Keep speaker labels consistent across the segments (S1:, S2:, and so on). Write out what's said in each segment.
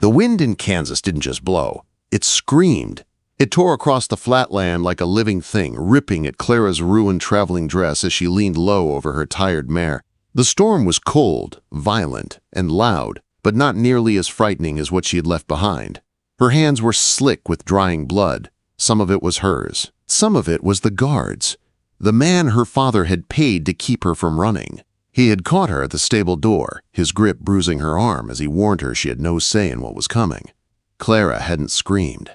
S1: The wind in Kansas didn't just blow. It screamed. It tore across the flat land like a living thing, ripping at Clara's ruined traveling dress as she leaned low over her tired mare. The storm was cold, violent, and loud, but not nearly as frightening as what she had left behind. Her hands were slick with drying blood. Some of it was hers. Some of it was the guard's. The man her father had paid to keep her from running. He had caught her at the stable door, his grip bruising her arm as he warned her she had no say in what was coming. Clara hadn't screamed.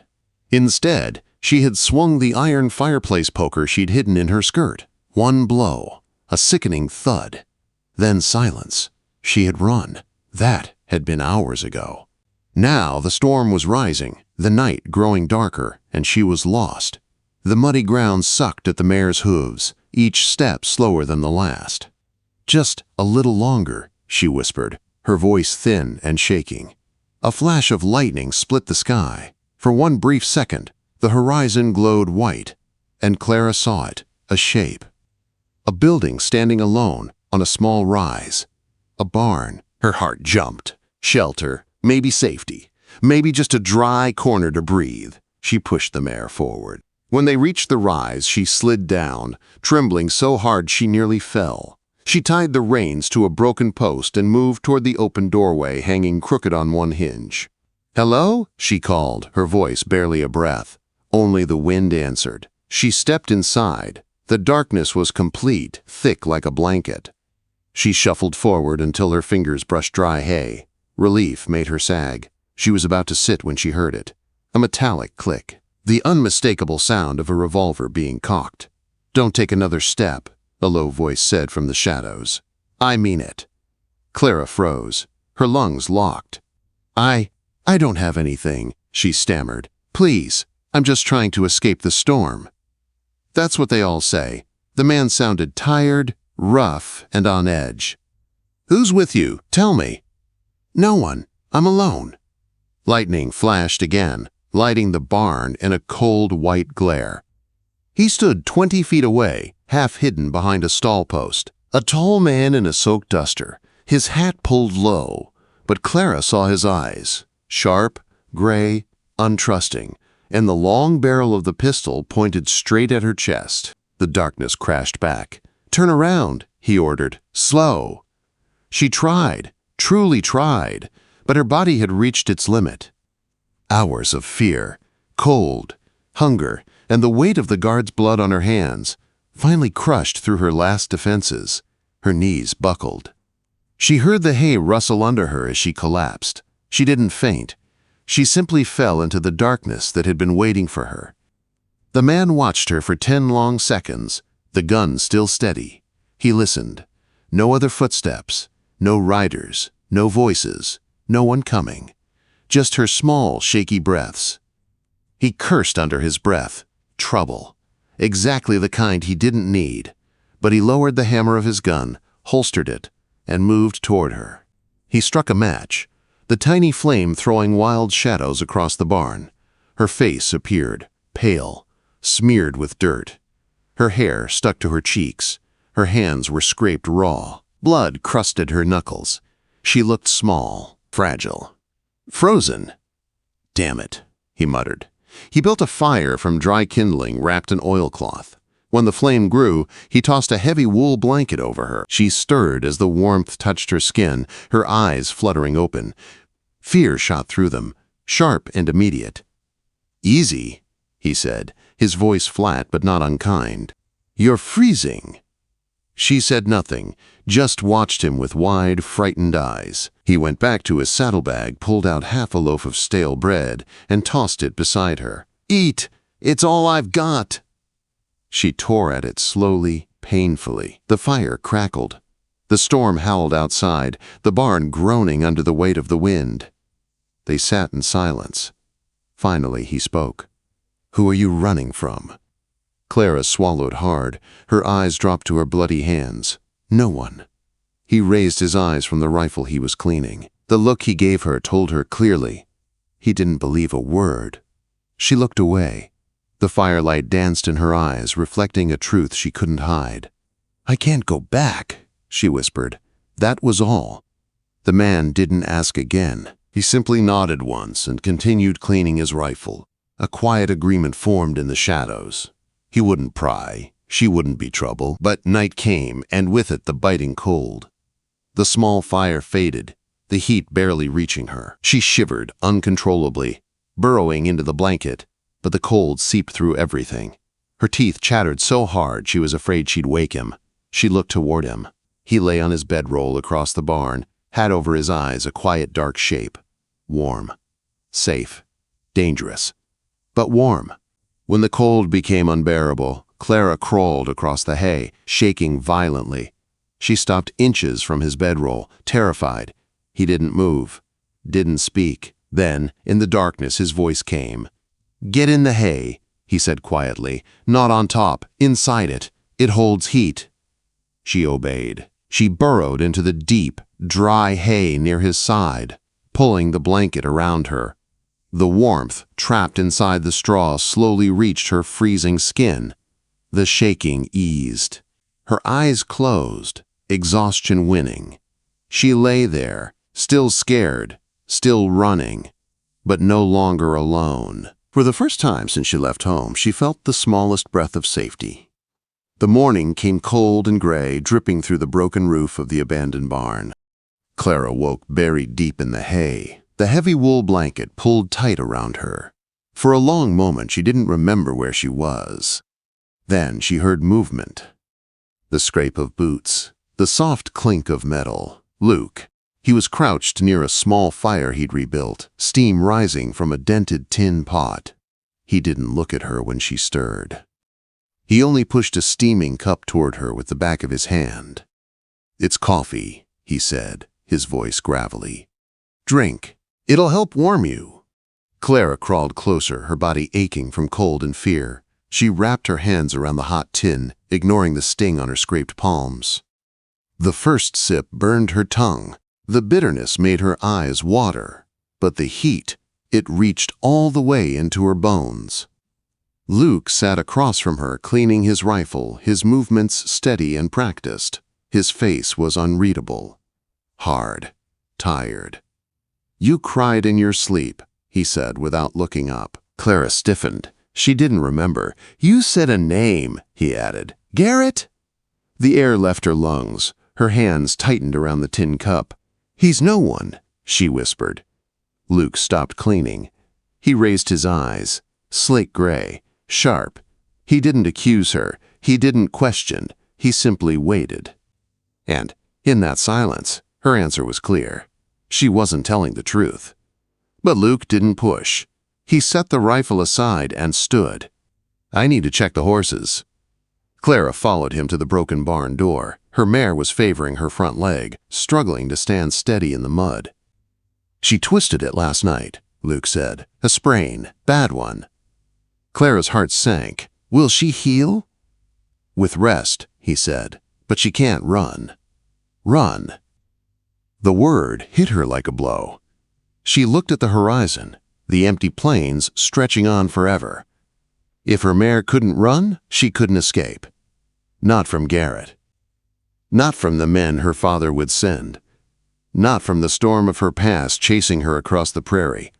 S1: Instead, she had swung the iron fireplace poker she'd hidden in her skirt. One blow, a sickening thud. Then silence. She had run. That had been hours ago. Now the storm was rising, the night growing darker, and she was lost. The muddy ground sucked at the mare's hooves, each step slower than the last. "Just a little longer," she whispered, her voice thin and shaking. A flash of lightning split the sky. For one brief second, the horizon glowed white, and Clara saw it, a shape. A building standing alone on a small rise. A barn. Her heart jumped. Shelter, maybe safety, maybe just a dry corner to breathe. She pushed the mare forward. When they reached the rise, she slid down, trembling so hard she nearly fell. She tied the reins to a broken post and moved toward the open doorway hanging crooked on one hinge. "Hello?" she called, her voice barely a breath. Only the wind answered. She stepped inside. The darkness was complete, thick like a blanket. She shuffled forward until her fingers brushed dry hay. Relief made her sag. She was about to sit when she heard it. A metallic click. The unmistakable sound of a revolver being cocked. "Don't take another step," a low voice said from the shadows. "I mean it." Clara froze. Her lungs locked. I don't have anything," she stammered. "Please, I'm just trying to escape the storm." "That's what they all say." The man sounded tired, rough, and on edge. "Who's with you? Tell me." "No one. I'm alone." Lightning flashed again, lighting the barn in a cold white glare. He stood 20 feet away, half hidden behind a stall post. A tall man in a soaked duster, his hat pulled low, but Clara saw his eyes, sharp, gray, untrusting, and the long barrel of the pistol pointed straight at her chest. The darkness crashed back. "Turn around," he ordered. "Slow." She tried, truly tried, but her body had reached its limit. Hours of fear, cold, hunger, and the weight of the guard's blood on her hands finally crushed through her last defenses. Her knees buckled. She heard the hay rustle under her as she collapsed. She didn't faint. She simply fell into the darkness that had been waiting for her. The man watched her for 10 long seconds, the gun still steady. He listened. No other footsteps, no riders, no voices, no one coming. Just her small, shaky breaths. He cursed under his breath. Trouble. Exactly the kind he didn't need. But he lowered the hammer of his gun, holstered it, and moved toward her. He struck a match, the tiny flame throwing wild shadows across the barn. Her face appeared, pale, smeared with dirt. Her hair stuck to her cheeks. Her hands were scraped raw. Blood crusted her knuckles. She looked small, fragile. Frozen. "Damn it," he muttered. He built a fire from dry kindling wrapped in oilcloth. When the flame grew, he tossed a heavy wool blanket over her. She stirred as the warmth touched her skin, her eyes fluttering open. Fear shot through them, sharp and immediate. "Easy," he said, his voice flat but not unkind. "You're freezing." She said nothing, just watched him with wide, frightened eyes. He went back to his saddlebag, pulled out half a loaf of stale bread, and tossed it beside her. "Eat! It's all I've got!" She tore at it slowly, painfully. The fire crackled. The storm howled outside, the barn groaning under the weight of the wind. They sat in silence. Finally he spoke. "Who are you running from?" Clara swallowed hard. Her eyes dropped to her bloody hands. "No one." He raised his eyes from the rifle he was cleaning. The look he gave her told her clearly. He didn't believe a word. She looked away. The firelight danced in her eyes, reflecting a truth she couldn't hide. "I can't go back," she whispered. That was all. The man didn't ask again. He simply nodded once and continued cleaning his rifle. A quiet agreement formed in the shadows. He wouldn't pry, she wouldn't be trouble, but night came, and with it the biting cold. The small fire faded, the heat barely reaching her. She shivered uncontrollably, burrowing into the blanket, but the cold seeped through everything. Her teeth chattered so hard she was afraid she'd wake him. She looked toward him. He lay on his bedroll across the barn, hat over his eyes, a quiet dark shape. Warm. Safe. Dangerous. But warm. When the cold became unbearable, Clara crawled across the hay, shaking violently. She stopped inches from his bedroll, terrified. He didn't move, didn't speak. Then, in the darkness, his voice came. "Get in the hay," he said quietly. "Not on top, inside it. It holds heat." She obeyed. She burrowed into the deep, dry hay near his side, pulling the blanket around her. The warmth, trapped inside the straw, slowly reached her freezing skin. The shaking eased. Her eyes closed, exhaustion winning. She lay there, still scared, still running, but no longer alone. For the first time since she left home, she felt the smallest breath of safety. The morning came cold and gray, dripping through the broken roof of the abandoned barn. Clara woke buried deep in the hay, the heavy wool blanket pulled tight around her. For a long moment she didn't remember where she was. Then she heard movement. The scrape of boots, the soft clink of metal. Luke. He was crouched near a small fire he'd rebuilt, steam rising from a dented tin pot. He didn't look at her when she stirred. He only pushed a steaming cup toward her with the back of his hand. "It's coffee," he said, his voice gravelly. "Drink. It'll help warm you." Clara crawled closer, her body aching from cold and fear. She wrapped her hands around the hot tin, ignoring the sting on her scraped palms. The first sip burned her tongue. The bitterness made her eyes water. But the heat, it reached all the way into her bones. Luke sat across from her, cleaning his rifle, his movements steady and practiced. His face was unreadable. Hard. Tired. "You cried in your sleep," he said without looking up. Clara stiffened. She didn't remember. "You said a name," he added. "Garrett?" The air left her lungs. Her hands tightened around the tin cup. "He's no one," she whispered. Luke stopped cleaning. He raised his eyes, slate gray, sharp. He didn't accuse her. He didn't question. He simply waited. And, in that silence, her answer was clear. She wasn't telling the truth. But Luke didn't push. He set the rifle aside and stood. "I need to check the horses." Clara followed him to the broken barn door. Her mare was favoring her front leg, struggling to stand steady in the mud. "She twisted it last night," Luke said. "A sprain. Bad one." Clara's heart sank. "Will she heal?" "With rest," he said. "But she can't run." Run. The word hit her like a blow. She looked at the horizon, the empty plains stretching on forever. If her mare couldn't run, she couldn't escape. Not from Garrett. Not from the men her father would send. Not from the storm of her past chasing her across the prairie.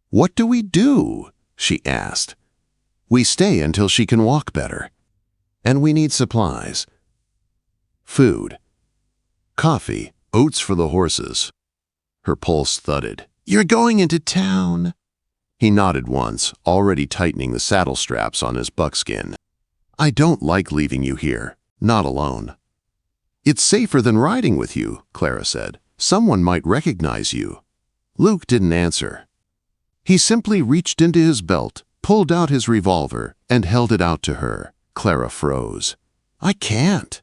S1: "What do we do?" she asked. "We stay until she can walk better. And we need supplies. Food. Coffee, oats for the horses." Her pulse thudded. "You're going into town." He nodded once, already tightening the saddle straps on his buckskin. "I don't like leaving you here, not alone." "It's safer than riding with you," Clara said. "Someone might recognize you." Luke didn't answer. He simply reached into his belt, pulled out his revolver, and held it out to her. Clara froze. "I can't."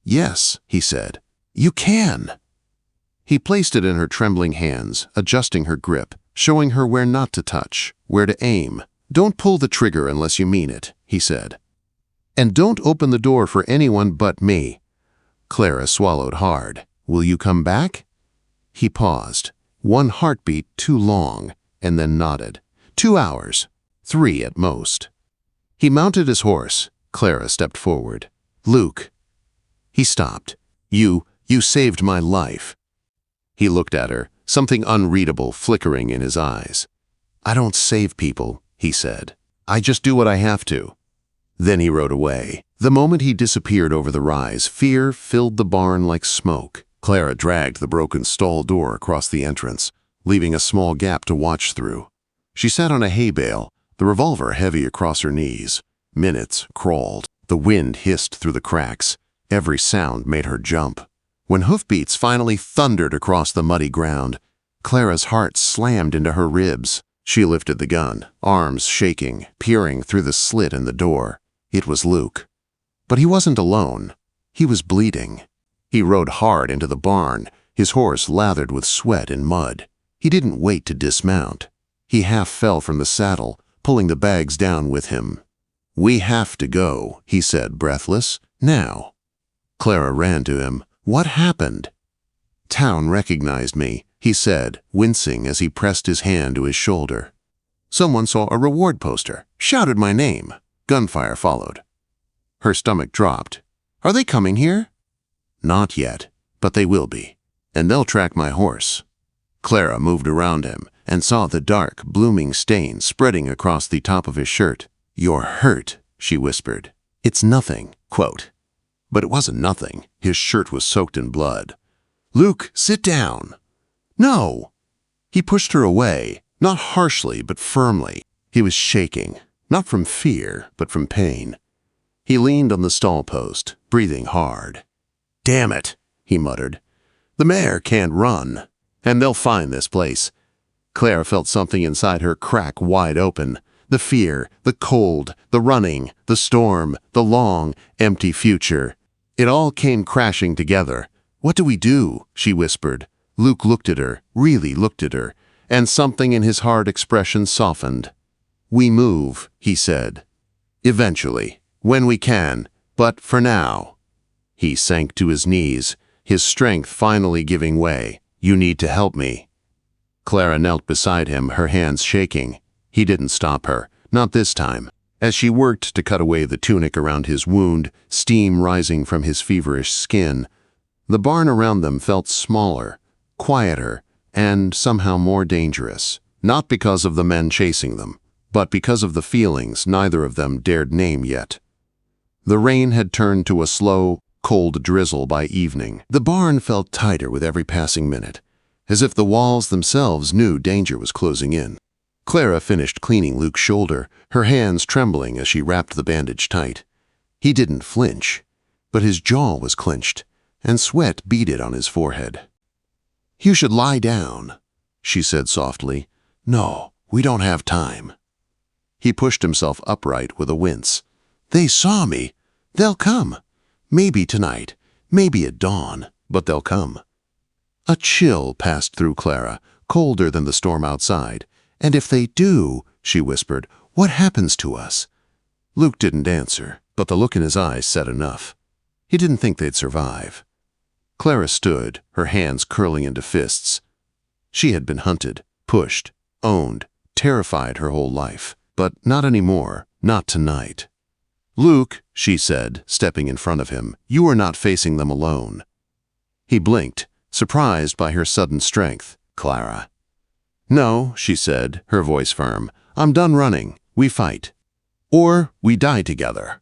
S1: "Yes," he said. "You can." He placed it in her trembling hands, adjusting her grip, showing her where not to touch, where to aim. "Don't pull the trigger unless you mean it," he said. "And don't open the door for anyone but me." Clara swallowed hard. "Will you come back?" He paused, one heartbeat too long, and then nodded. 2 hours, 3 at most. He mounted his horse. Clara stepped forward. "Luke." He stopped. You saved my life." He looked at her, something unreadable flickering in his eyes. "I don't save people," he said. "I just do what I have to." Then he rode away. The moment he disappeared over the rise, fear filled the barn like smoke. Clara dragged the broken stall door across the entrance, leaving a small gap to watch through. She sat on a hay bale, the revolver heavy across her knees. Minutes crawled. The wind hissed through the cracks. Every sound made her jump. When hoofbeats finally thundered across the muddy ground, Clara's heart slammed into her ribs. She lifted the gun, arms shaking, peering through the slit in the door. It was Luke. But he wasn't alone. He was bleeding. He rode hard into the barn, his horse lathered with sweat and mud. He didn't wait to dismount. He half fell from the saddle, pulling the bags down with him. "We have to go," he said, breathless. "Now." Clara ran to him. "What happened?" "Town recognized me," he said, wincing as he pressed his hand to his shoulder. "Someone saw a reward poster, shouted my name. Gunfire followed." Her stomach dropped. "Are they coming here?" "Not yet, but they will be. And they'll track my horse." Clara moved around him and saw the dark, blooming stain spreading across the top of his shirt. "You're hurt," she whispered. "It's nothing," quote. But it wasn't nothing. His shirt was soaked in blood. "Luke, sit down." "No." He pushed her away, not harshly but firmly. He was shaking, not from fear, but from pain. He leaned on the stall post, breathing hard. "Damn it," he muttered. "The mare can't run. And they'll find this place." Clara felt something inside her crack wide open. The fear, the cold, the running, the storm, the long, empty future. It all came crashing together. "What do we do?" she whispered. Luke looked at her, really looked at her, and something in his hard expression softened. "We move," he said. "Eventually, when we can, but for now." He sank to his knees, his strength finally giving way. "You need to help me." Clara knelt beside him, her hands shaking. He didn't stop her, not this time. As she worked to cut away the tunic around his wound, steam rising from his feverish skin, the barn around them felt smaller, quieter, and somehow more dangerous. Not because of the men chasing them, but because of the feelings neither of them dared name yet. The rain had turned to a slow, cold drizzle by evening. The barn felt tighter with every passing minute, as if the walls themselves knew danger was closing in. Clara finished cleaning Luke's shoulder, her hands trembling as she wrapped the bandage tight. He didn't flinch, but his jaw was clenched, and sweat beaded on his forehead. "You should lie down," she said softly. "No, we don't have time." He pushed himself upright with a wince. "They saw me. They'll come. Maybe tonight, maybe at dawn, but they'll come." A chill passed through Clara, colder than the storm outside. "And if they do," she whispered, "what happens to us?" Luke didn't answer, but the look in his eyes said enough. He didn't think they'd survive. Clara stood, her hands curling into fists. She had been hunted, pushed, owned, terrified her whole life, but not anymore, not tonight. "Luke," she said, stepping in front of him, "you are not facing them alone." He blinked, surprised by her sudden strength. "Clara." "No," she said, her voice firm. "I'm done running. We fight. Or we die together."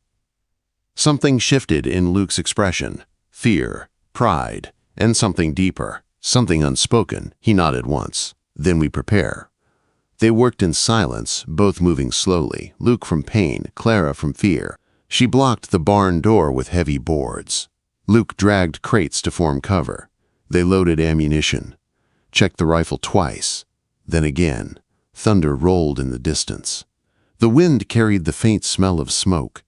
S1: Something shifted in Luke's expression. Fear, pride, and something deeper, something unspoken. He nodded once. "Then we prepare." They worked in silence, both moving slowly, Luke from pain, Clara from fear. She blocked the barn door with heavy boards. Luke dragged crates to form cover. They loaded ammunition, checked the rifle twice. Then again, thunder rolled in the distance. The wind carried the faint smell of smoke.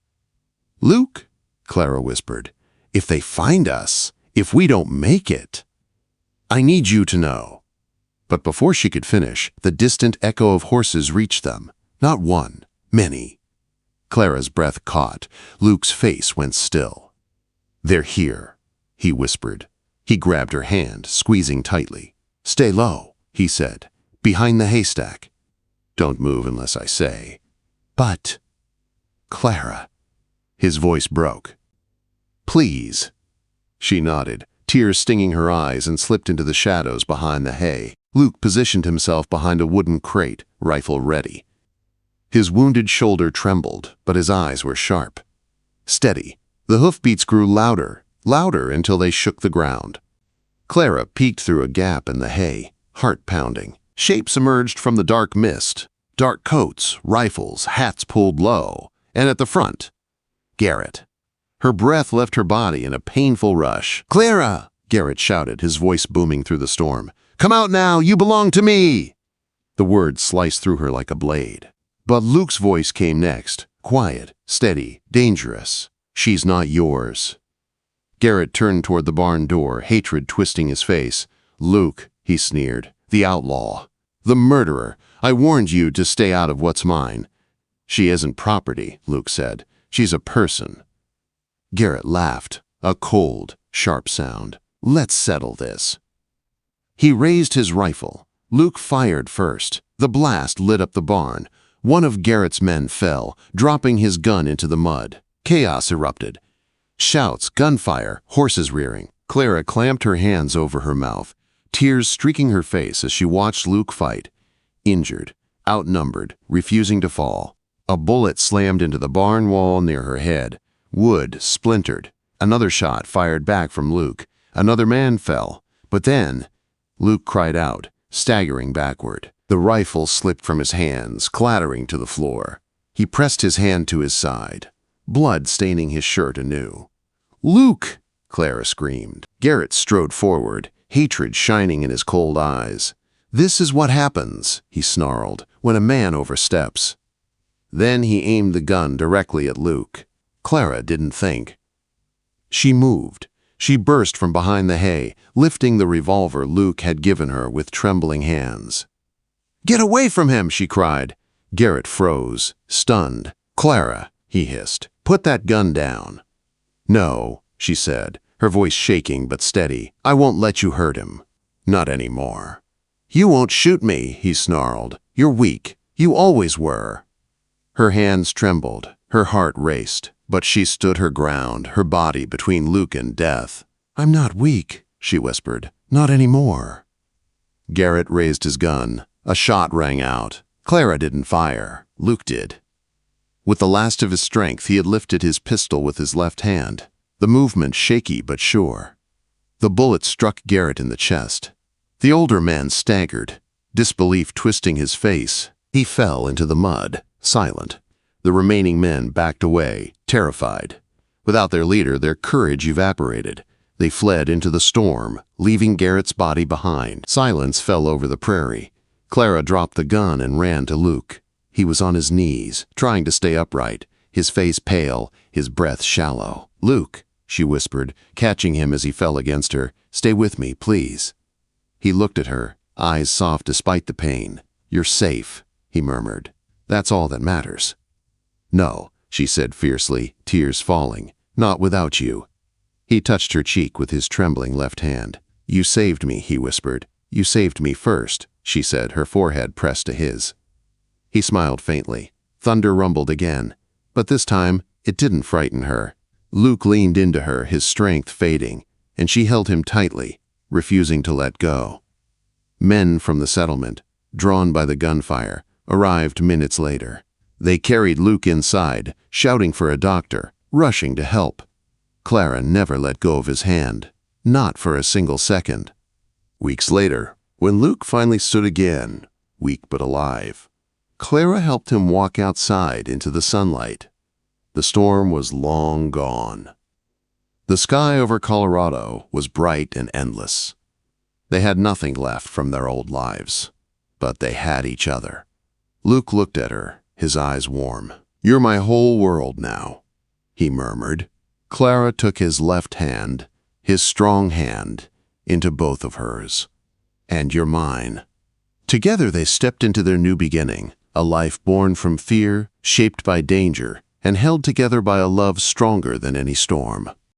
S1: "Luke," Clara whispered, "if they find us, if we don't make it, I need you to know." But before she could finish, the distant echo of horses reached them. Not one, many. Clara's breath caught. Luke's face went still. "They're here," he whispered. He grabbed her hand, squeezing tightly. "Stay low," he said. "Behind the haystack. Don't move unless I say." "But—" "Clara." His voice broke. "Please." She nodded, tears stinging her eyes, and slipped into the shadows behind the hay. Luke positioned himself behind a wooden crate, rifle ready. His wounded shoulder trembled, but his eyes were sharp. Steady. The hoofbeats grew louder, louder until they shook the ground. Clara peeked through a gap in the hay, heart pounding. Shapes emerged from the dark mist. Dark coats, rifles, hats pulled low, and at the front, Garrett. Her breath left her body in a painful rush. "Clara!" Garrett shouted, his voice booming through the storm. "Come out now! You belong to me!" The words sliced through her like a blade. But Luke's voice came next, quiet, steady, dangerous. "She's not yours." Garrett turned toward the barn door, hatred twisting his face. "Luke," he sneered, "the outlaw, the murderer. I warned you to stay out of what's mine." "She isn't property," Luke said. "She's a person." Garrett laughed, a cold, sharp sound. "Let's settle this." He raised his rifle. Luke fired first. The blast lit up the barn. One of Garrett's men fell, dropping his gun into the mud. Chaos erupted. Shouts, gunfire, horses rearing. Clara clamped her hands over her mouth, tears streaking her face as she watched Luke fight. Injured, outnumbered, refusing to fall. A bullet slammed into the barn wall near her head. Wood splintered. Another shot fired back from Luke. Another man fell. But then, Luke cried out, staggering backward. The rifle slipped from his hands, clattering to the floor. He pressed his hand to his side, blood staining his shirt anew. "Luke!" Clara screamed. Garrett strode forward, hatred shining in his cold eyes. "This is what happens," he snarled, "when a man oversteps." Then he aimed the gun directly at Luke. Clara didn't think. She moved. She burst from behind the hay, lifting the revolver Luke had given her with trembling hands. "Get away from him!" she cried. Garrett froze, stunned. "Clara," he hissed, "put that gun down." "No," she said, her voice shaking but steady. "I won't let you hurt him. Not anymore." "You won't shoot me," he snarled. "You're weak. You always were." Her hands trembled. Her heart raced. But she stood her ground, her body between Luke and death. "I'm not weak," she whispered. "Not anymore." Garrett raised his gun. A shot rang out. Clara didn't fire. Luke did. With the last of his strength, he had lifted his pistol with his left hand, the movement shaky but sure. The bullet struck Garrett in the chest. The older man staggered, disbelief twisting his face. He fell into the mud, silent. The remaining men backed away, terrified. Without their leader, their courage evaporated. They fled into the storm, leaving Garrett's body behind. Silence fell over the prairie. Clara dropped the gun and ran to Luke. He was on his knees, trying to stay upright, his face pale, his breath shallow. "Luke," she whispered, catching him as he fell against her, "stay with me, please." He looked at her, eyes soft despite the pain. "You're safe," he murmured. "That's all that matters." "No," she said fiercely, tears falling. "Not without you." He touched her cheek with his trembling left hand. "You saved me," he whispered. "You saved me first," she said, her forehead pressed to his. He smiled faintly. Thunder rumbled again, but this time it didn't frighten her. Luke leaned into her, his strength fading, and she held him tightly, refusing to let go. Men from the settlement, drawn by the gunfire, arrived minutes later. They carried Luke inside, shouting for a doctor, rushing to help. Clara never let go of his hand, not for a single second. Weeks later, when Luke finally stood again, weak but alive, Clara helped him walk outside into the sunlight. The storm was long gone. The sky over Colorado was bright and endless. They had nothing left from their old lives, but they had each other. Luke looked at her, his eyes warm. "You're my whole world now," he murmured. Clara took his left hand, his strong hand, into both of hers. "And you're mine." Together they stepped into their new beginning, a life born from fear, shaped by danger, and held together by a love stronger than any storm.